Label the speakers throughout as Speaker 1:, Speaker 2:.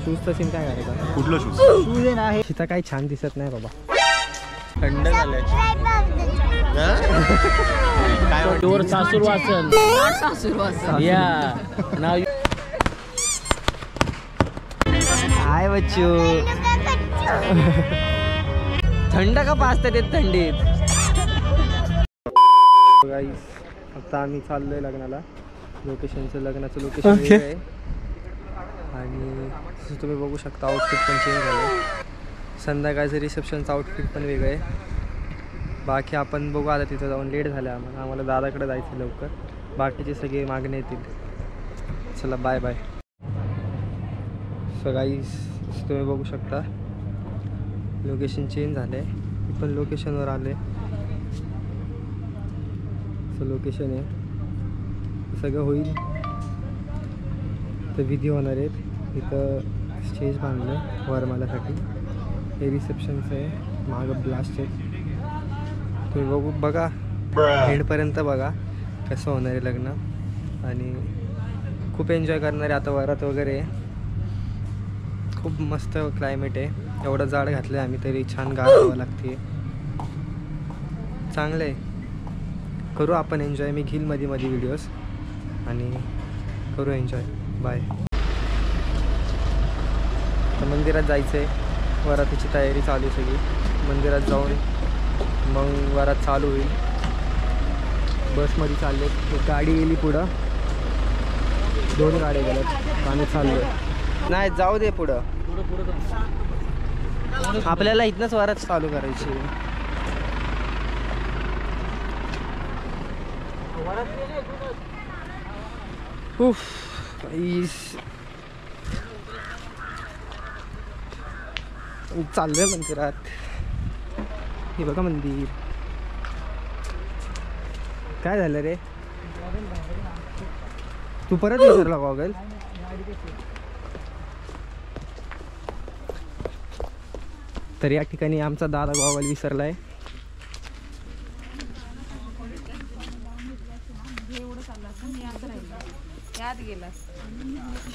Speaker 1: शूजचा scene काय करायचा?
Speaker 2: कुठलं शूज?
Speaker 1: शूज आहे ना, हे तिथं काही छान दिसत नाही बाबा. थंड झालंय. काय
Speaker 3: डोर सासूर वासन या नाव
Speaker 1: हाय बच्चू. थंड का पाचते ते थंडीत. गाईस आता आम्ही चाललोय लग्नाला. लोकेशनचं लग्नाचं लोकेशन वेगळं आहे आणि जसं तुम्ही बघू शकता आउटफिट पण चेंज झालं. संध्याकाळचं रिसेप्शनचं आउटफिट पण वेगळं आहे. बाकी आपण बघू आता तिथं जाऊन. लेट झालं आम्हाला दादाकडे जायचं लवकर. बाकीचे सगळे मागणे येतील. चला बाय बाय. सो गाईस तुम्ही बघू शकता लोकेशन चेंज झालं आहे. मी पण लोकेशनवर आले. सो लोकेशन आहे सगळं होईल तर विधी होणार आहेत. इथं स्टेज बांधलं वरमालासाठी. हे रिसेप्शनचं आहे. मागं ब्लास्ट आहे. तुम्ही बघा एंडपर्यंत बघा कसं होणार आहे लग्न. आणि खूप एन्जॉय करणार आहे. आता वरात वगैरे खूप मस्त क्लायमेट आहे. एवढं जाड घातलं आहे आम्ही तरी छान गार हवा लागते. चांगलं आहे. करू आपण एन्जॉय. मी घेईल मध्ये व्हिडिओज आणि करू एन्जॉय. बाय. तर मंदिरात जायचं आहे. वरातीची तयारी चालू आहे सगळी. मंदिरात जाऊन मग वरात चालू होईल. बसमध्ये चालले. एक गाडी गेली पुढं. 2 गाड्या गेल्यात. आम्ही चाललो नाही. जाऊ दे पुढं. आपल्याला इथनंच वरात चालू करायची. चाललोय मंदिरात. हे बघा मंदिर. काय झालं रे? तू परत विसरला गॉगल? तर या ठिकाणी आमचा दादा गॉगल विसरलाय.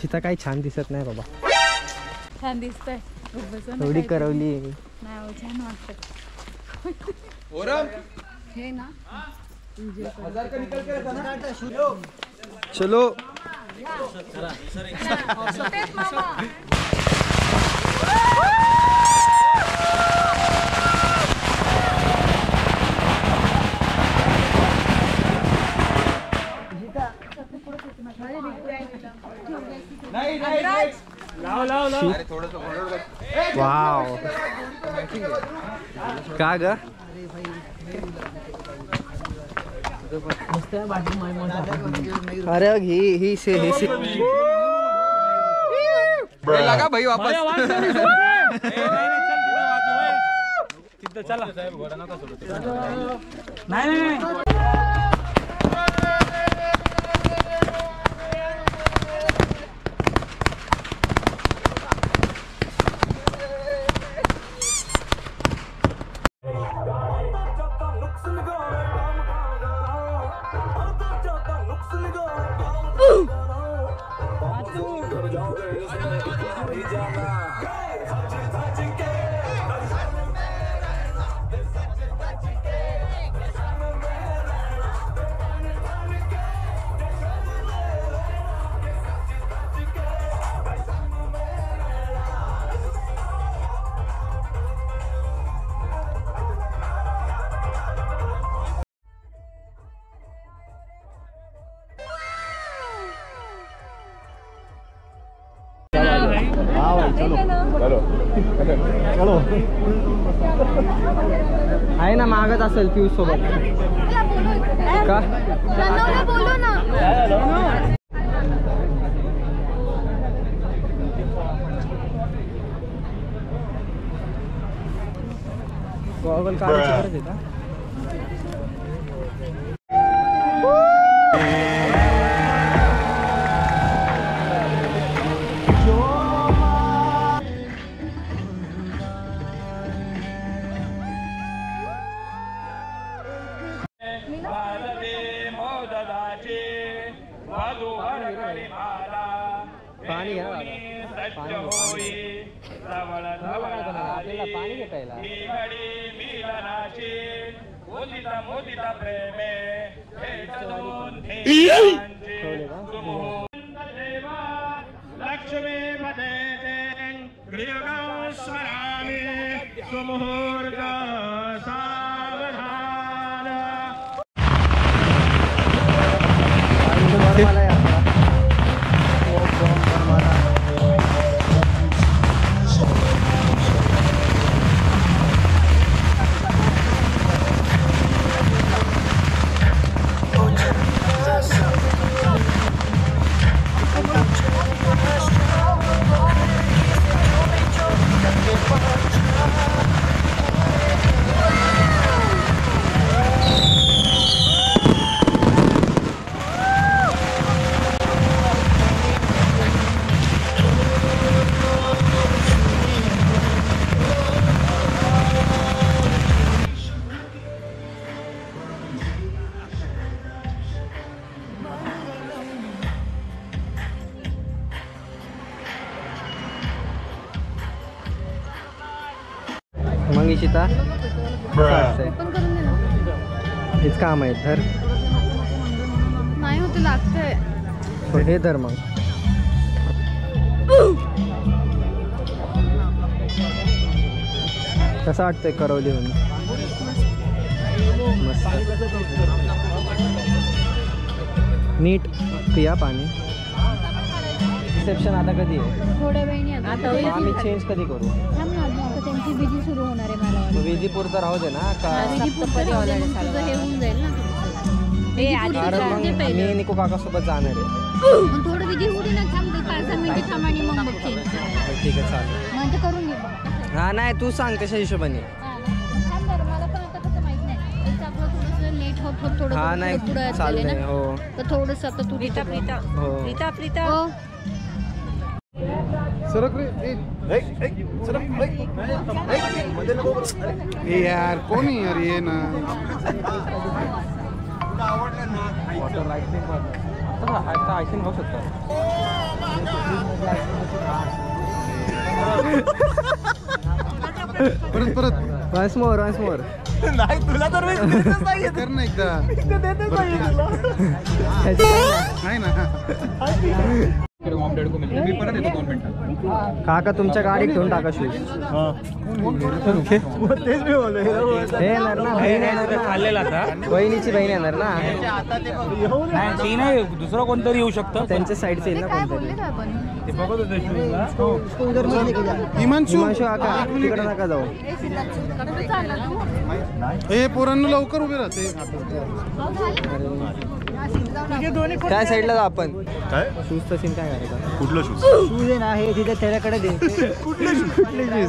Speaker 1: तिथं काही छान दिसत नाही बाबा.
Speaker 4: छान दिसतंय.
Speaker 1: थोडी करवली
Speaker 4: नाही छान वाटतं. हे ना
Speaker 1: चलो. वाव का ग? अरे ही से लगा भाई वापस.
Speaker 3: नाही
Speaker 1: आहे ना मागच असेल पियूष सोबत का?
Speaker 4: बोलू ना.
Speaker 1: गॉगल काढायची गरज आहे का? पाणी घ्या. आपल्याला पाणी घेता
Speaker 2: लक्ष्मी पदे स्मरामि सुमुहूर्त सावधान
Speaker 1: मग इशिता
Speaker 4: पण करून दे ना.
Speaker 1: हेच काम आहे धर
Speaker 4: नाही होते लागतंय.
Speaker 1: हो, हे धर मग कसं वाटतंय करवली म्हणून मस्त नीट पिया पाणी. रिसेप्शन आता कधी आहे?
Speaker 4: थोड्या वेळाने आता
Speaker 1: मग आम्ही चेंज कधी करू?
Speaker 4: थांब ना, आता त्यांची बिजी सुरू होणार आहे मला
Speaker 1: मग विजीपूरचं राहू दे ना का?
Speaker 4: तुझं हे होऊन जाईल ना.
Speaker 1: कारण मग मी निकू काकासोबत जाणार आहे.
Speaker 4: मग थोडं विधी होऊ दे ना. थांब 5-10 मिनिटं थांब आणि मग बघ चेंज.
Speaker 1: ठीक आहे चालेल.
Speaker 4: म्हणजे करून घे.
Speaker 1: हा नाही तू सांग तशा हिशोबाने.
Speaker 4: थांब बरं, मला पण आता कसं माहित नाही. एक आपलं थोडंसं लेट होत थोडं
Speaker 1: हा नाही
Speaker 4: पुढे
Speaker 1: चालतंय.
Speaker 4: ना.
Speaker 1: हो
Speaker 4: तर थोडंसं आता तू
Speaker 1: हो
Speaker 4: हो.
Speaker 2: यार कोणी यार ये ना
Speaker 1: आयसिंग होऊ शकतो.
Speaker 2: परत परत
Speaker 1: वन्स मोर
Speaker 2: नाही तुला तर कर ना एकदा आहे ना.
Speaker 1: काका तुमच्या गाडीत ठेवून टाका शूज. हे येणार ना बहीण येणार ना. बहिणीची बहीण येणार ना.
Speaker 3: ती नाही दुसरं कोणतरी येऊ शकतं.
Speaker 1: त्यांच्या साईडचे येईल ना
Speaker 4: काय
Speaker 1: कोणतरी.
Speaker 4: बोलले आपण?
Speaker 2: हिमांशू
Speaker 1: हिमांशू काका तिकडे नका जाऊ.
Speaker 4: कसं चाललं तू?
Speaker 2: हे पोरांना लवकर उभे राहते.
Speaker 1: त्या साईडला जाऊ आपण.
Speaker 2: काय
Speaker 1: शूजचं सीन काय करायचं?
Speaker 2: कुठलं शूज
Speaker 1: शूज आहे ना हे तिथे त्याच्याकडे दे.
Speaker 2: कुठले शूज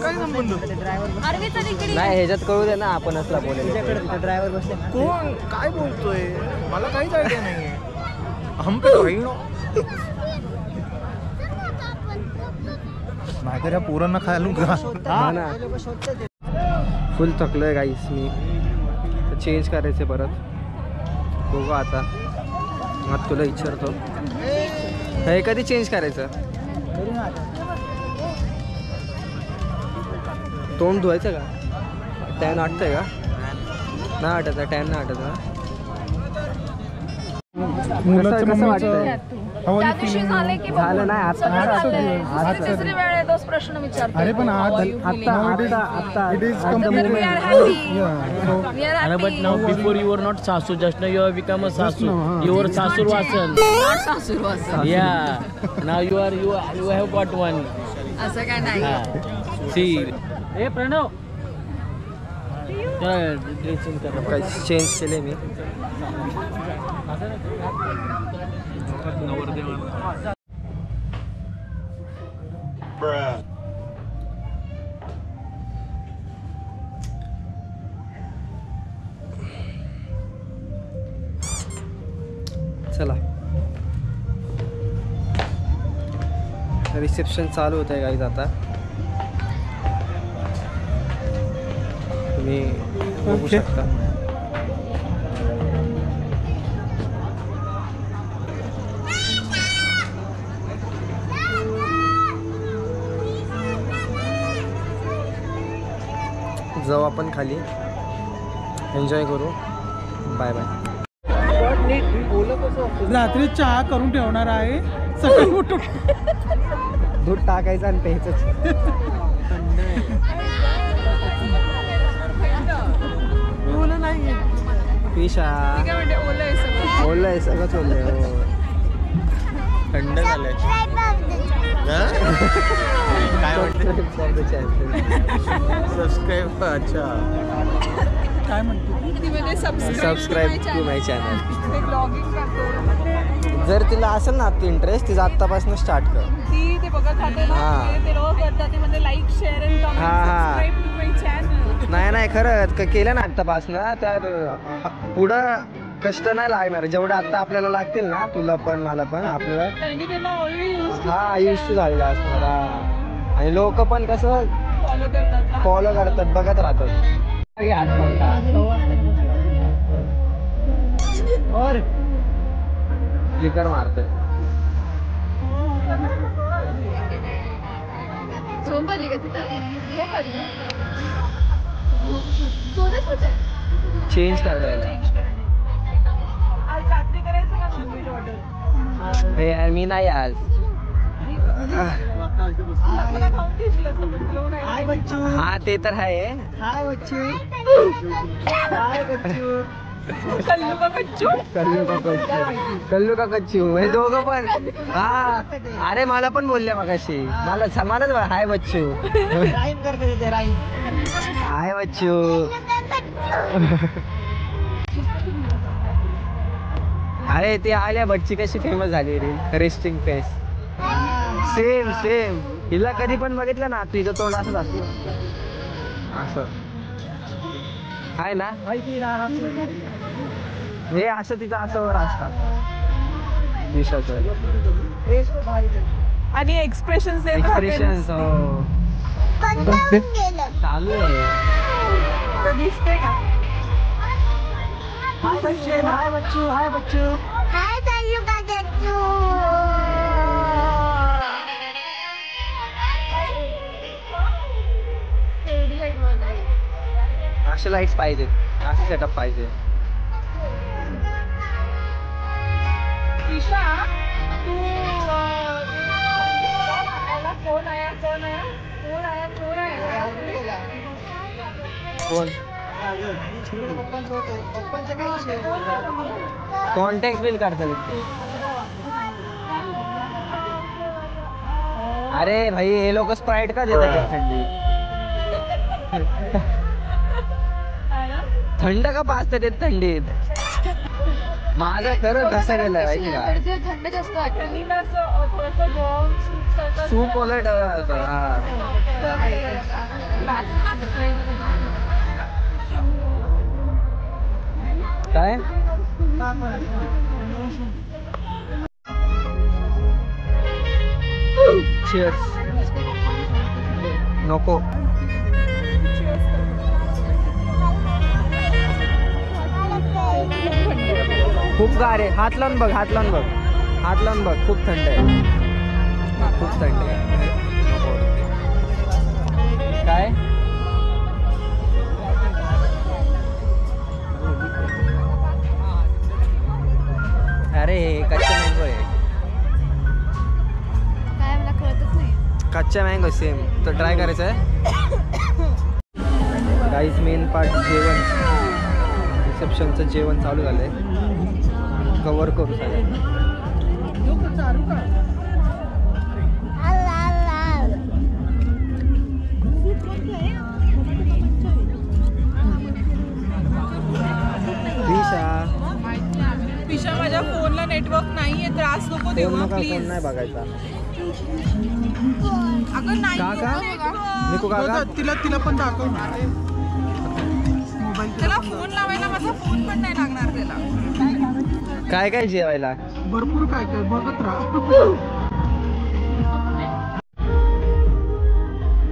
Speaker 2: काय संबंध
Speaker 4: अरविंद तिकडे
Speaker 1: नाही ह्याच्यात कळू दे ना आपण असला बोलायला. ड्रायव्हर बसले
Speaker 2: कोण काय बोलतोय मला काहीच आयडिया नाहीये. हम पे बहिणो नाहीतर या पोरांना खायला का.
Speaker 1: हा ना फुल थकलोय गाईस मी. चेंज करायचे परत बघू आता तुला विचारतो हे कधी चेंज करायचं? तोंड धुवायचं का? टॅन वाटतंय का? नाही वाटत टॅन नाही वाटत ना. कसं वाटतंय?
Speaker 4: त्या दिवशी झाले की
Speaker 1: झालं नाही आता
Speaker 4: तिसरी वेळ आहे तोच प्रश्न विचारतो.
Speaker 2: अरे पण आज
Speaker 3: But now before you were not Sasu, just now you have become a Sasu. You were Sasurvasan.
Speaker 4: Not सासूरवासन.
Speaker 3: Yeah. Now you have got one.
Speaker 4: असं काय नाही.
Speaker 3: See. Hey Pranav. Dressing कर.
Speaker 1: चेंज केले मी. चला रिसेप्शन चालू होत आहे गाईज आता. तुम्ही बघू शकता. जाऊ आपण खाली, एन्जॉय करू. Bye bye.
Speaker 2: रात्री चहा करून ठेवणार आहे, सकाळी उठून
Speaker 1: दूध टाकायचं आणि प्यायचं. पिशा ओलं आहे, सगळंच ओलं आहे. थंड झालंय.
Speaker 2: काय म्हणते
Speaker 1: सबस्क्राईब. अच्छा,
Speaker 2: काय म्हणते
Speaker 1: सबस्क्राईब टू माय चॅनल. जर तिला असेल ना इंटरेस्ट, तिचा आत्तापासून स्टार्ट कर.
Speaker 5: ती ते बघत राहते ना,
Speaker 1: हा.
Speaker 5: ते लोक करतात, ते म्हणजे लाईक शेअर अँड कमेंट,
Speaker 1: हा, हा.
Speaker 5: Subscribe to my channel.
Speaker 1: नाही खरंच केलं ना आत्तापासून, तर पुढं कष्ट नाही लागणार. जेवढं आता आपल्याला लागतील ना, तुला पण मला पण, आपल्याला
Speaker 5: कारण की त्यांना ऑलरेडी
Speaker 1: हा इश्यू झालेला असणार. आणि लोक पण कसं फॉलो करतात, बघत राहतात. और फ्लिकर मारतोय. चेंज करायला
Speaker 5: आज रात्री करायचं का नॉनव्हेज ऑर्डर?
Speaker 1: हे यार मी नाही आज.
Speaker 5: मला खाऊन घेतलं तुम्ही, घेऊन आहे.
Speaker 1: हा ते तर आहे.
Speaker 5: कल्लू का कच्चू?
Speaker 1: कल्लू का कच्चू हे दोघं पण. हा अरे मला पण बोलले मगाशी, मलाच हाय बच्चू. हाय बच्चू. अरे ते आल्या बच्ची कशी फेमस झाली रे, रेस्टिंग फेस. सेम हिला कधी पण बघितलं ना, तुझं तोंड असंच असतं असं, आहे ना. हे असं तिचं असं वर असतात दिशाचं.
Speaker 5: आणि एक्सप्रेशन
Speaker 1: एक्सप्रेशन चालू आहे.
Speaker 5: दिसते का?
Speaker 1: हाय बच्चू. असे लाईट्स पाहिजे, असे सेटअप पाहिजे.
Speaker 5: ईशा, तू फोन आया.
Speaker 1: कोण कॉन्टॅक्ट बिल काढतात. अरे भाई हे लोक स्प्राईट का देतात थंडी? थंड का पाचतात ते थंडीत? माझा खरं घसा गेलाय माहिती का?
Speaker 4: थंड जास्त
Speaker 1: सूप उलट काय Cheers. नको. खूप गार आहे. हात लावून बघ. खूप थंड आहे. काय अरे कच्चा मँगो आहे.
Speaker 4: काय मला कळतच नाही.
Speaker 1: कच्चा मँगो सेम. तर ट्राय करायचं आहे. गाईज मेन पार्ट जेवण. रिसेप्शनचं जेवण चालू झालंय. कव्हर करू सगळं.
Speaker 5: पिशा, माझ्या फोनला नेटवर्क नाहीये, त्रास नको देऊ
Speaker 1: फोन
Speaker 5: प्लीज.
Speaker 1: नाही बघायचा.
Speaker 5: अगं नाही
Speaker 1: काका? निकू काका
Speaker 2: तिला पण दाखव ना.
Speaker 5: त्याला फोन लावायला माझा फोन पण नाही लागणार त्याला.
Speaker 1: काय जेवायला?
Speaker 2: भरपूर काय बघत राहा.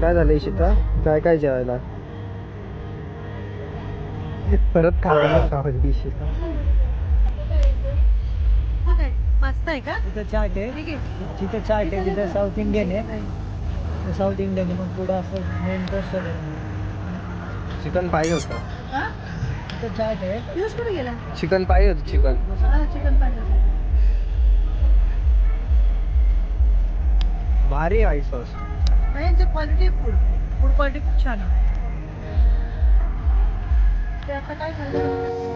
Speaker 1: काय झालं इशिता? काय जेवायला? परत खावं इशिता.
Speaker 5: मस्त आहे का?
Speaker 2: तिथं चाट आहे, तिथं चाट आहे, तिथं साऊथ इंडियन आहे. साऊथ इंडियन मग पुढं असं मेन
Speaker 1: चिकन पाहिजे होतं.
Speaker 5: दिवस कुठे गेला
Speaker 1: चिकन पाहिजे होतं चिकन.
Speaker 5: चिकन पाहिजे
Speaker 1: भारी white sauce.
Speaker 5: Quality food quality खूप छान आहे ते आता काय झालं